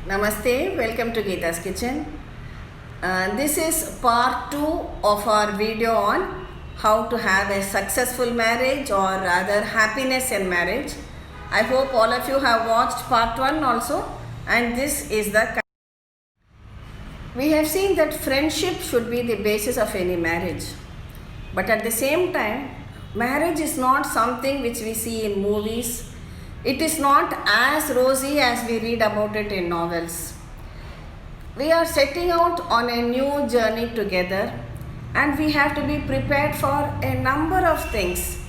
Namaste, welcome to Geeta's Kitchen. This is part 2 of our video on how to have a successful marriage or rather happiness in marriage. I hope all of you have watched part 1 also, and this is the. We have seen that friendship should be the basis of any marriage, but at the same time, marriage is not something which we see in movies. It is not as rosy as we read about it in novels. We are setting out on a new journey together, and we have to be prepared for a number of things: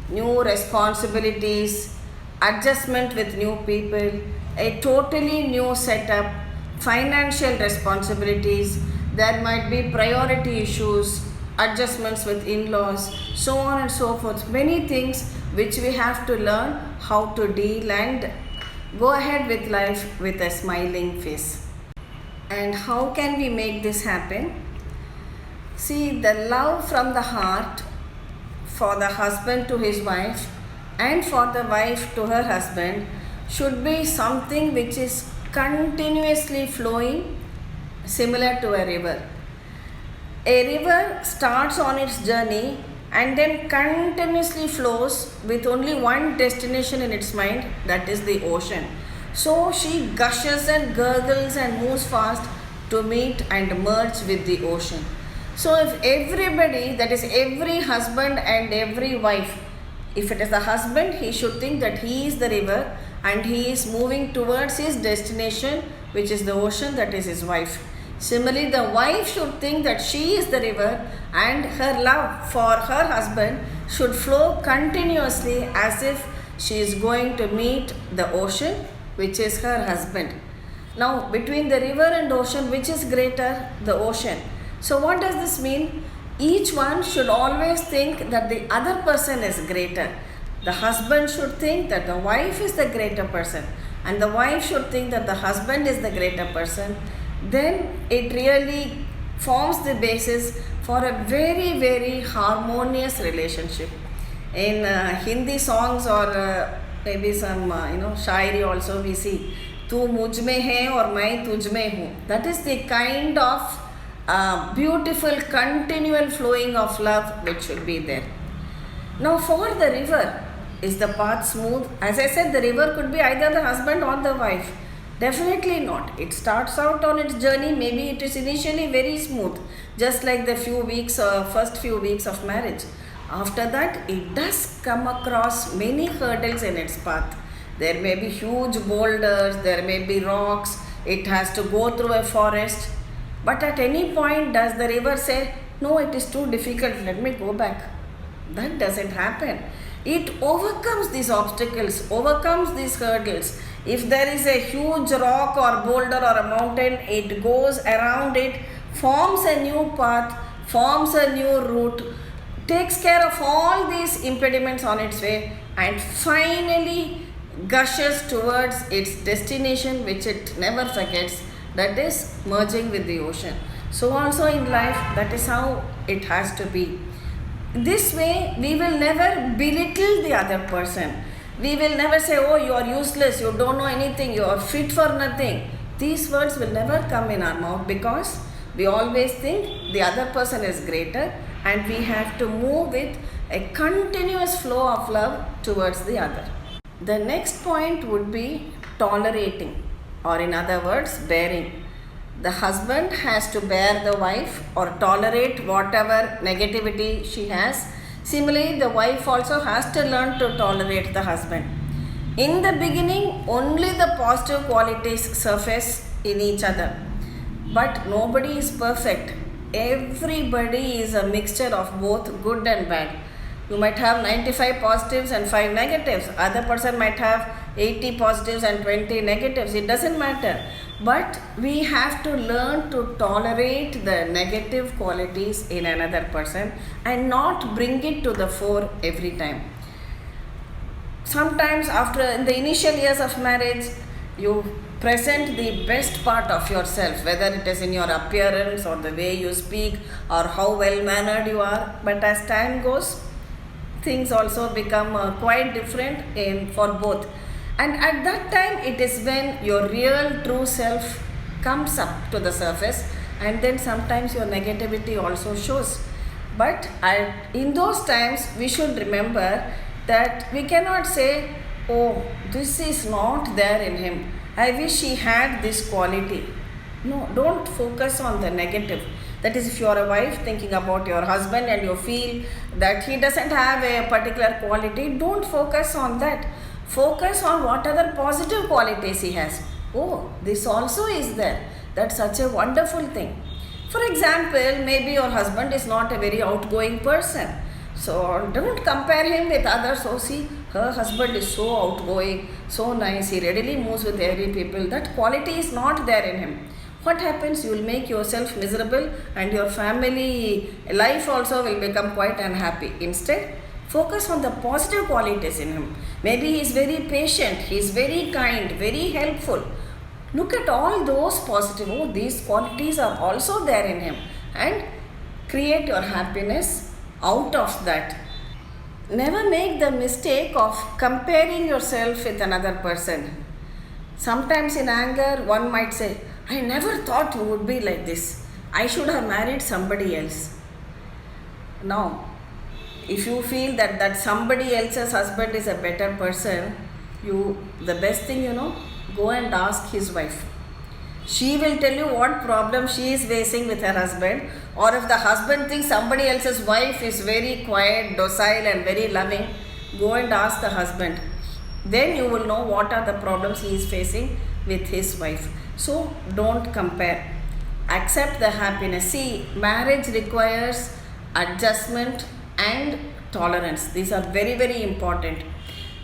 new responsibilities, adjustment with new people, a totally new setup, financial responsibilities. There might be priority issues, adjustments with in-laws, so on and so forth. Many things which we have to learn how to deal and go ahead with life with a smiling face. And how can we make this happen? See, the love from the heart for the husband to his wife and for the wife to her husband should be something which is continuously flowing, similar to a river. A river starts on its journey and then continuously flows with only one destination in its mind, that is the ocean. So she gushes and gurgles and moves fast to meet and merge with the ocean. So if everybody, that is every husband and every wife, if it is the husband, he should think that he is the river and he is moving towards his destination, which is the ocean, that is his wife. Similarly, the wife should think that she is the river and her love for her husband should flow continuously as if she is going to meet the ocean, which is her husband. Now, between the river and ocean, which is greater? The ocean. So, what does this mean? Each one should always think that the other person is greater. The husband should think that the wife is the greater person, and the wife should think that the husband is the greater person. Then it really forms the basis for a very, very harmonious relationship. In Hindi songs or maybe some shairi also we see, "Tu mujh mein hai aur main tujh mein hu." That is the kind of beautiful continual flowing of love which should be there. Now for the river, is the path smooth? As I said, the river could be either the husband or the wife. Definitely not. It starts out on its journey, maybe it is initially very smooth, just like the first few weeks of marriage. After that, it does come across many hurdles in its path. There may be huge boulders, there may be rocks, it has to go through a forest. But at any point, does the river say, "No, it is too difficult, let me go back"? That doesn't happen. It overcomes these obstacles, overcomes these hurdles. If there is a huge rock or boulder or a mountain, it goes around it, forms a new path, forms a new route, takes care of all these impediments on its way, and finally gushes towards its destination, which it never forgets, that is merging with the ocean. So also in life, that is how it has to be. This way, we will never belittle the other person. We will never say, "Oh, you are useless, you don't know anything, you are fit for nothing." These words will never come in our mouth because we always think the other person is greater and we have to move with a continuous flow of love towards the other. The next point would be tolerating, or in other words, bearing. The husband has to bear the wife or tolerate whatever negativity she has. Similarly, the wife also has to learn to tolerate the husband. In the beginning, only the positive qualities surface in each other. But nobody is perfect. Everybody is a mixture of both good and bad. You might have 95 positives and 5 negatives. Other person might have 80 positives and 20 negatives. It doesn't matter. But we have to learn to tolerate the negative qualities in another person and not bring it to the fore every time. Sometimes in the initial years of marriage, you present the best part of yourself, whether it is in your appearance or the way you speak or how well mannered you are. But as time goes, things also become quite different for both. And at that time, it is when your real true self comes up to the surface, and then sometimes your negativity also shows. But in those times, we should remember that we cannot say, oh, this is not there in him. I wish he had this quality. No, don't focus on the negative. That is, if you are a wife thinking about your husband and you feel that he doesn't have a particular quality, don't focus on that. Focus on what other positive qualities he has. Oh, this also is there. That's such a wonderful thing. For example, maybe your husband is not a very outgoing person. So don't compare him with others. Oh, see, her husband is so outgoing, so nice, he readily moves with every people. That quality is not there in him. What happens? You will make yourself miserable and your family life also will become quite unhappy. Instead, focus on the positive qualities in him. Maybe he is very patient, he is very kind, very helpful. Look at all those positive, oh, these qualities are also there in him, and create your happiness out of that. Never make the mistake of comparing yourself with another person. Sometimes in anger, one might say, I never thought you would be like this. I should have married somebody else. Now, if you feel that somebody else's husband is a better person, the best thing go and ask his wife. She will tell you what problem she is facing with her husband. Or if the husband thinks somebody else's wife is very quiet, docile and very loving, go and ask the husband. Then you will know what are the problems he is facing with his wife. So don't compare. Accept the happiness. See, marriage requires adjustment and tolerance. These are very, very important.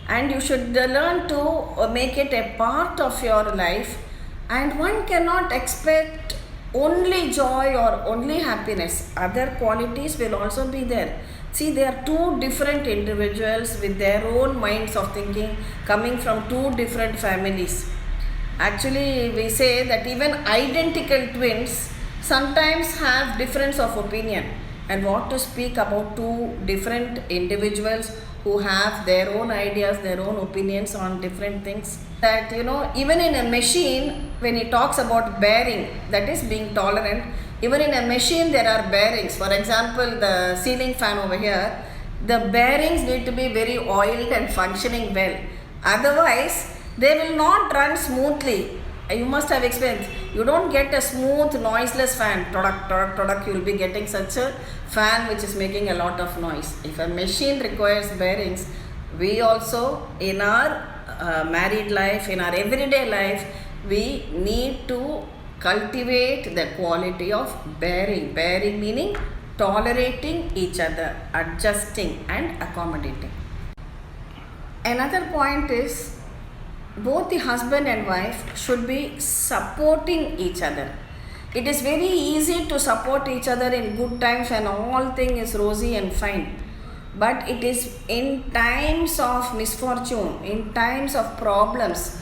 And you should learn to make it a part of your life. And one cannot expect only joy or only happiness. Other qualities will also be there. See, they are two different individuals with their own minds of thinking, coming from two different families. Actually, we say that even identical twins sometimes have difference of opinion. And what to speak about two different individuals who have their own ideas, their own opinions on different things. That, even in a machine, when he talks about bearing, that is being tolerant, even in a machine there are bearings. For example, the ceiling fan over here, the bearings need to be very oiled and functioning well. Otherwise, they will not run smoothly. You must have experienced. You don't get a smooth, noiseless fan. You will be getting such a fan which is making a lot of noise. If a machine requires bearings, we also in our married life, in our everyday life, we need to cultivate the quality of bearing. Bearing meaning tolerating each other, adjusting and accommodating. Another point is, both the husband and wife should be supporting each other. It is very easy to support each other in good times when all things is rosy and fine. But it is in times of misfortune, in times of problems,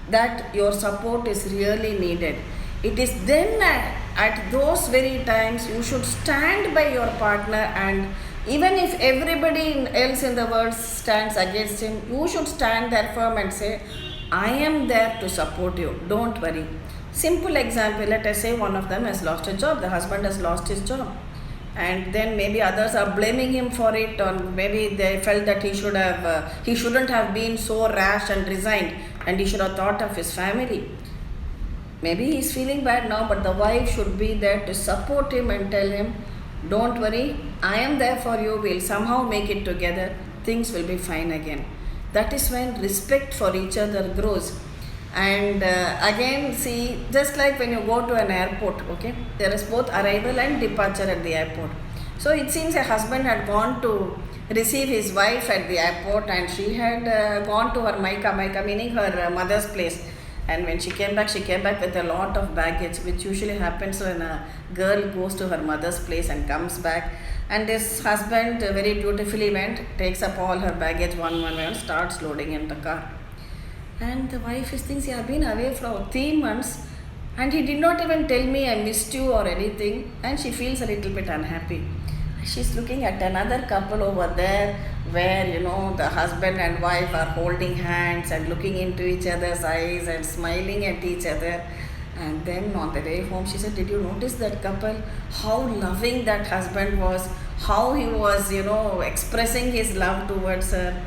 that your support is really needed. It is then at those very times you should stand by your partner, and even if everybody else in the world stands against him, you should stand there firm and say, I am there to support you, don't worry. Simple example, let us say one of them has lost a job, the husband has lost his job, and then maybe others are blaming him for it, or maybe they felt that he shouldn't have been so rash and resigned, and he should have thought of his family. Maybe he is feeling bad now, but the wife should be there to support him and tell him, don't worry, I am there for you, we'll somehow make it together, things will be fine again. That is when respect for each other grows. And again, see, just like when you go to an airport, okay, there is both arrival and departure at the airport. So it seems a husband had gone to receive his wife at the airport, and she had gone to her Maika, meaning her mother's place. And when she came back with a lot of baggage, which usually happens when a girl goes to her mother's place and comes back. And this husband very dutifully went, takes up all her baggage one by one, starts loading in the car. And the wife thinks, he has been away for 3 months and he did not even tell me I missed you or anything. And she feels a little bit unhappy. She's looking at another couple over there where the husband and wife are holding hands and looking into each other's eyes and smiling at each other. And then on the way home, she said, did you notice that couple, how loving that husband was, how he was expressing his love towards her.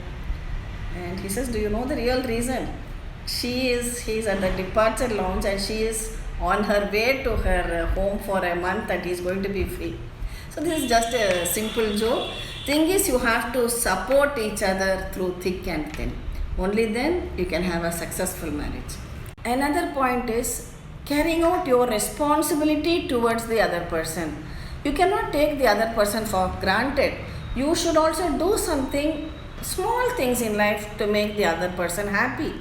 And he says, do you know the real reason? He's at the departure lounge and she is on her way to her home for a month and he's going to be free. So this is just a simple joke. Thing is, you have to support each other through thick and thin. Only then you can have a successful marriage. Another point is carrying out your responsibility towards the other person. You cannot take the other person for granted. You should also do something, small things in life to make the other person happy.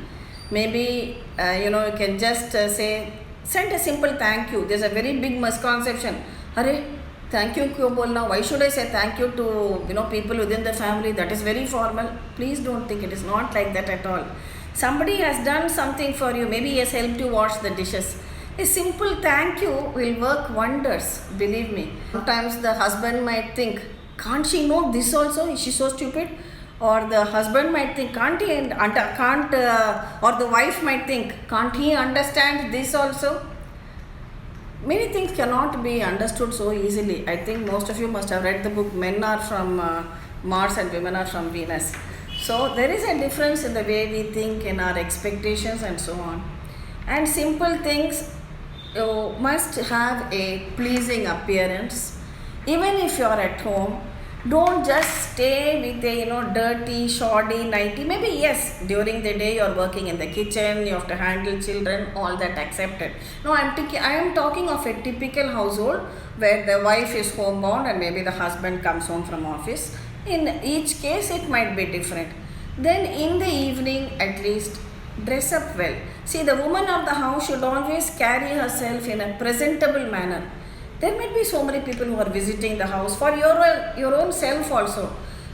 Maybe you can just send a simple thank you. There's a very big misconception. Arey, thank you kyun bolna? Why should I say thank you to people within the family? That is very formal. Please don't think it is not like that at all. Somebody has done something for you. Maybe he has helped you wash the dishes. A simple thank you will work wonders, believe me. Sometimes the husband might think, can't she know this also? Is she so stupid? Or the husband might think, or the wife might think, can't he understand this also? Many things cannot be understood so easily. I think most of you must have read the book Men Are From Mars and Women Are From Venus. So there is a difference in the way we think, in our expectations and so on. And simple things, you must have a pleasing appearance. Even if you are at home, don't just stay with a dirty, shoddy nightie. Maybe yes, during the day you are working in the kitchen, you have to handle children, all that accepted. No, I am talking of a typical household where the wife is homebound and maybe the husband comes home from office. In each case, it might be different. Then in the evening, at least, dress up well. See, the woman of the house should always carry herself in a presentable manner. There might be so many people who are visiting the house for your own self also.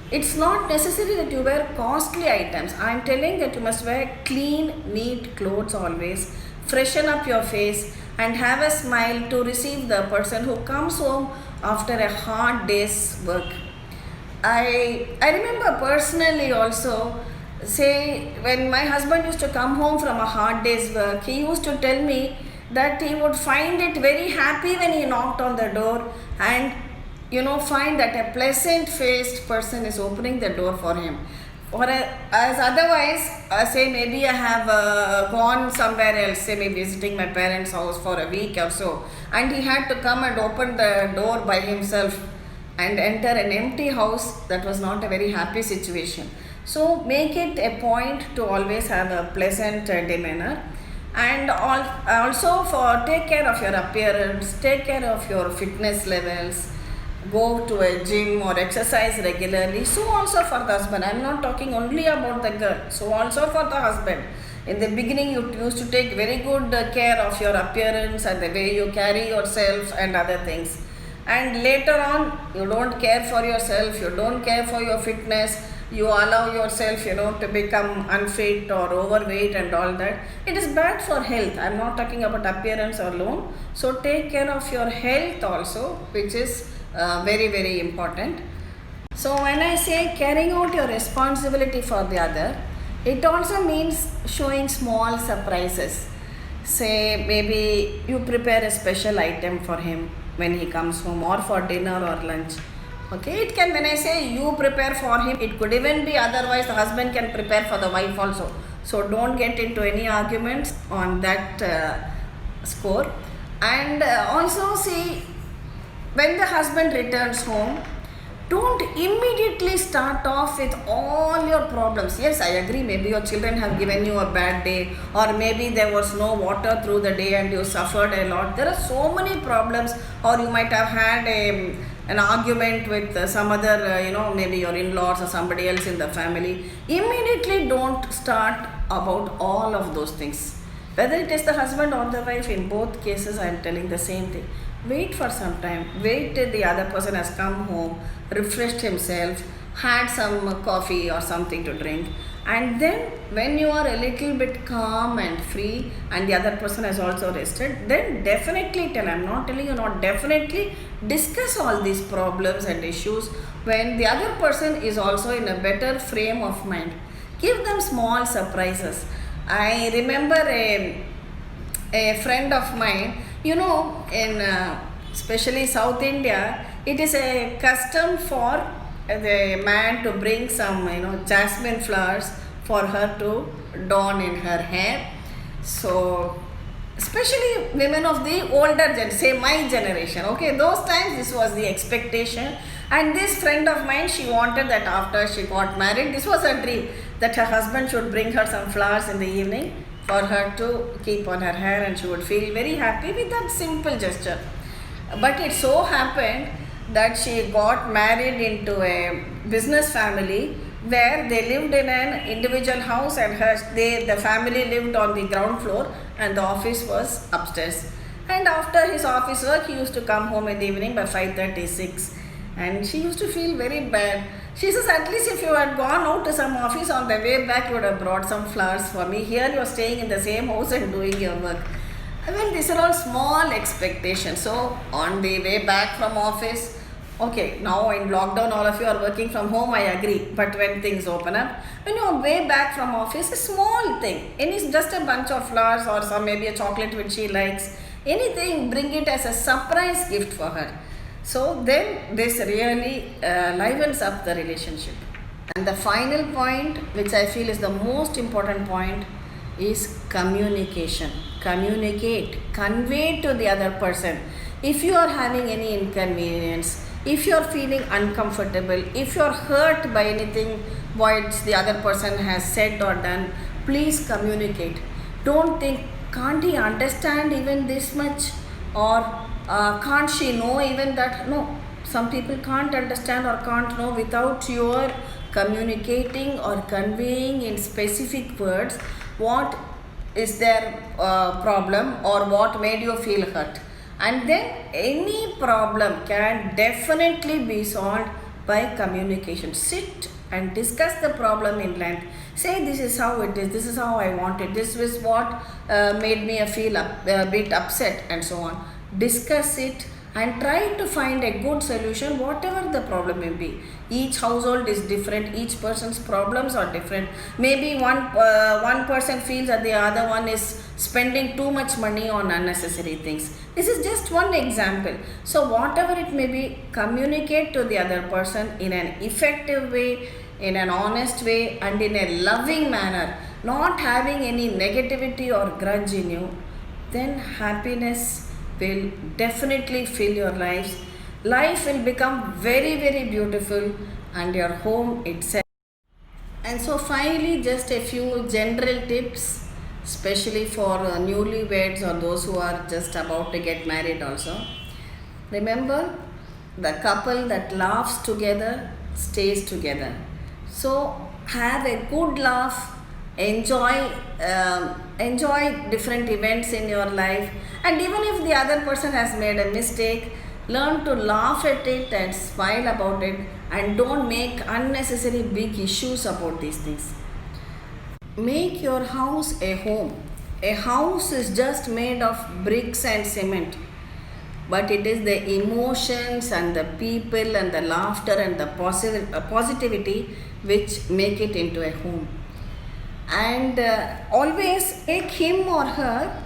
It's not necessary that you wear costly items. I am telling that you must wear clean, neat clothes always. Freshen up your face and have a smile to receive the person who comes home after a hard day's work. I remember personally also, say, when my husband used to come home from a hard day's work, he used to tell me that he would find it very happy when he knocked on the door and find that a pleasant faced person is opening the door for him. Or as otherwise, say maybe I have gone somewhere else, say maybe visiting my parents' house for a week or so, and he had to come and open the door by himself and enter an empty house. That was not a very happy situation. So make it a point to always have a pleasant demeanor. And also take care of your appearance, take care of your fitness levels, go to a gym or exercise regularly. So also for the husband, I am not talking only about the girl, so also for the husband. In the beginning, you used to take very good care of your appearance and the way you carry yourself and other things. And later on, you don't care for yourself, you don't care for your fitness, you allow yourself to become unfit or overweight and all that. It is bad for health. I am not talking about appearance alone. So take care of your health also, which is very, very important. So when I say carrying out your responsibility for the other, it also means showing small surprises. Say maybe you prepare a special item for him when he comes home, or for dinner or lunch. Okay, it can, when I say you prepare for him, it could even be otherwise, the husband can prepare for the wife also. So don't get into any arguments on that score. And also see, when the husband returns home, don't immediately start off with all your problems. Yes, I agree, maybe your children have given you a bad day, or maybe there was no water through the day and you suffered a lot. There are so many problems, or you might have had an argument with some other, maybe your in-laws or somebody else in the family. Immediately don't start about all of those things. Whether it is the husband or the wife, in both cases I am telling the same thing. Wait for some time. Wait till the other person has come home, refreshed himself, had some coffee or something to drink, And then when you are a little bit calm and free and the other person has also rested, then definitely tell, I'm not telling you not, definitely discuss all these problems and issues when the other person is also in a better frame of mind. Give them small surprises. I remember a friend of mine, in especially South India, it is a custom for the man to bring some, jasmine flowers for her to don in her hair. So, especially women of the older gen, say my generation, okay, those times this was the expectation. And this friend of mine, she wanted that after she got married, this was her dream, that her husband should bring her some flowers in the evening for her to keep on her hair, and she would feel very happy with that simple gesture. But it so happened that she got married into a business family where they lived in an individual house, and the family lived on the ground floor and the office was upstairs. And after his office work, he used to come home in the evening by 5:36, and she used to feel very bad. She says, at least if you had gone out to some office, on the way back you would have brought some flowers for me. Here you are staying in the same house and doing your work. I mean, these are all small expectations. So on the way back from office, okay, now in lockdown all of you are working from home, I agree. But when things open up, when you are way back from office, a small thing, and it's just a bunch of flowers or some maybe a chocolate which she likes, anything, bring it as a surprise gift for her. So then this really livens up the relationship. And the final point, which I feel is the most important point, is communication. Communicate, convey to the other person. If you are having any inconvenience, if you are feeling uncomfortable, if you are hurt by anything what the other person has said or done, please communicate. Don't think, can't he understand even this much, or can't she know even that? No, some people can't understand or can't know without your communicating or conveying in specific words what is their problem or what made you feel hurt. And then any problem can definitely be solved by communication. Sit and discuss the problem in length. Say, this is how it is, this is how I want it, this is what made me feel a bit upset, and so on. Discuss it and try to find a good solution, whatever the problem may be. Each household is different, each person's problems are different. Maybe one person feels that the other one is spending too much money on unnecessary things. This is just one example. So whatever it may be, communicate to the other person in an effective way, in an honest way, and in a loving manner, not having any negativity or grudge in you. Then happiness will definitely fill your lives. Life will become very, very beautiful, and your home itself. And so finally, just a few general tips, especially for newlyweds or those who are just about to get married also. Remember, the couple that laughs together stays together. So have a good laugh, enjoy different events in your life, and even if the other person has made a mistake, learn to laugh at it and smile about it, and don't make unnecessary big issues about these things. Make your house a home. A house is just made of bricks and cement, but it is the emotions and the people and the laughter and the positivity which make it into a home. And always take him or her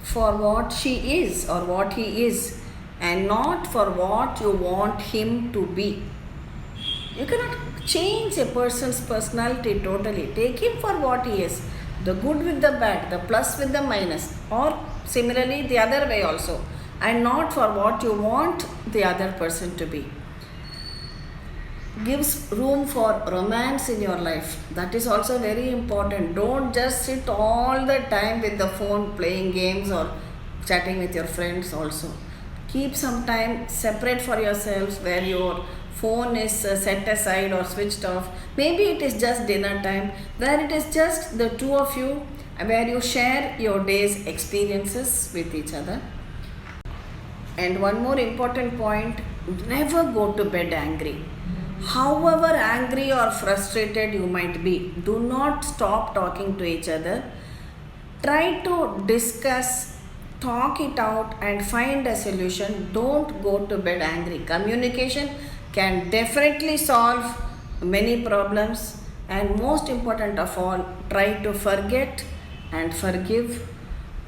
for what she is or what he is, and not for what you want him to be. You cannot change a person's personality totally. Take him for what he is, the good with the bad, the plus with the minus, or similarly the other way also, and not for what you want the other person to be. Gives room for romance in your life. That is also very important. Don't just sit all the time with the phone playing games or chatting with your friends also. Keep some time separate for yourselves where your phone is set aside or switched off. Maybe it is just dinner time where it is just the two of you, where you share your day's experiences with each other. And one more important point, never go to bed angry. However angry or frustrated you might be, do not stop talking to each other. Try to discuss, talk it out, and find a solution. Don't go to bed angry. Communication can definitely solve many problems, and most important of all, try to forget and forgive.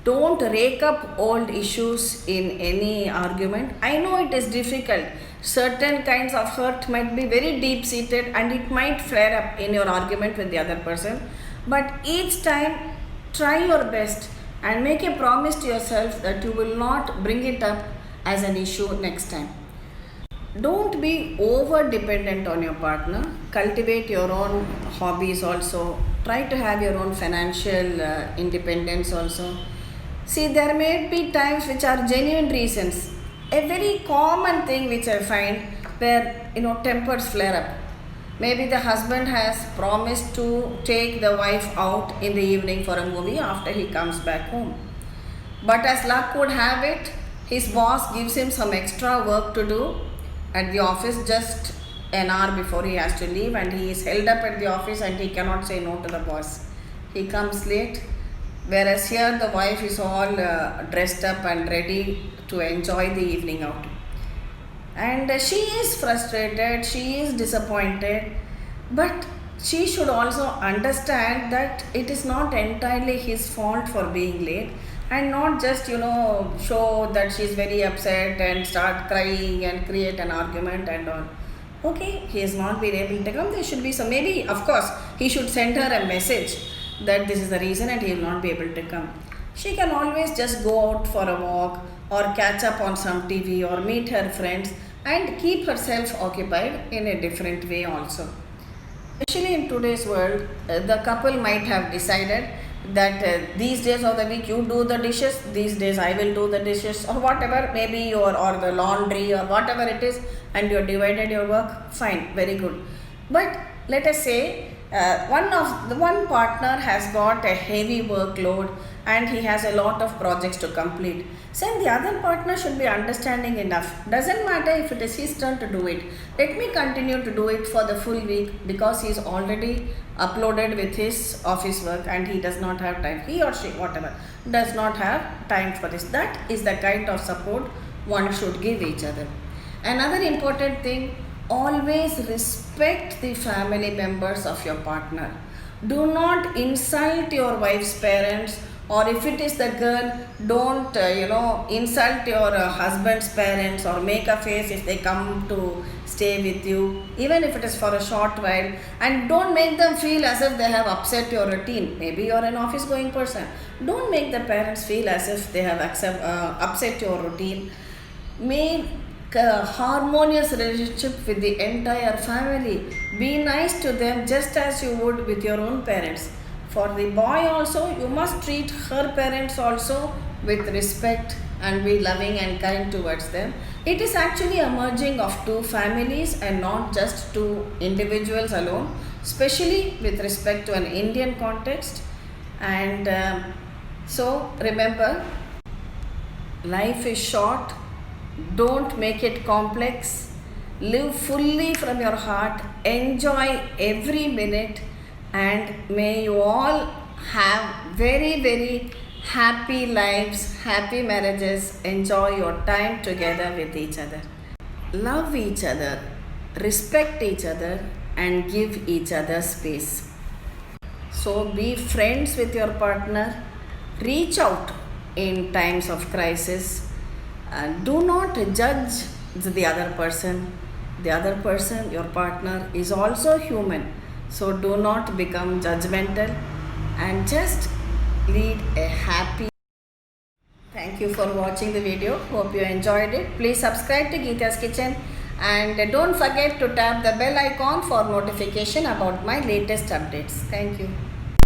Don't rake up old issues in any argument. I know it is difficult. Certain kinds of hurt might be very deep seated and it might flare up in your argument with the other person. But each time, try your best and make a promise to yourself that you will not bring it up as an issue next time. Don't be over dependent on your partner. Cultivate your own hobbies also. Try to have your own financial independence also. See, there may be times which are genuine reasons. A very common thing which I find where tempers flare up. Maybe the husband has promised to take the wife out in the evening for a movie after he comes back home. But as luck would have it, his boss gives him some extra work to do at the office just an hour before he has to leave, and he is held up at the office and he cannot say no to the boss. He comes late. Whereas here the wife is all dressed up and ready to enjoy the evening out. And she is frustrated, she is disappointed, but she should also understand that it is not entirely his fault for being late, and not just show that she is very upset and start crying and create an argument and all. Okay, he has not been able to come. There should be some, maybe of course he should send her a message that this is the reason and he will not be able to come. She can always just go out for a walk or catch up on some TV or meet her friends and keep herself occupied in a different way also. Especially in today's world, the couple might have decided that these days of the week you do the dishes, these days I will do the dishes, or whatever, maybe or the laundry or whatever it is, and you have divided your work. Fine, very good. But let us say one partner has got a heavy workload and he has a lot of projects to complete. So the other partner should be understanding enough. Doesn't matter if it is his turn to do it. Let me continue to do it for the full week because he is already uploaded with his office work and he does not have time. He or she, whatever, does not have time for this. That is the kind of support one should give each other. Another important thing, always respect the family members of your partner. Do not insult your wife's parents, or if it is the girl, don't insult your husband's parents or make a face if they come to stay with you, even if it is for a short while, and don't make them feel as if they have upset your routine. Maybe you are an office going person. Don't make the parents feel as if they have upset your routine. Make a harmonious relationship with the entire family. Be nice to them just as you would with your own parents. For the boy also, you must treat her parents also with respect and be loving and kind towards them. It is actually a merging of two families and not just two individuals alone, especially with respect to an Indian context. And so remember, life is short. Don't make it complex. Live fully from your heart. Enjoy every minute. And may you all have very, very happy lives, happy marriages. Enjoy your time together with each other. Love each other, respect each other, and give each other space. So be friends with your partner. Reach out in times of crisis. Do not judge the other person. The other person, your partner, is also human. So do not become judgmental and just lead a happy. Thank you for watching the video. Hope you enjoyed it. Please subscribe to Geeta's Kitchen and don't forget to tap the bell icon for notification about my latest updates. Thank you.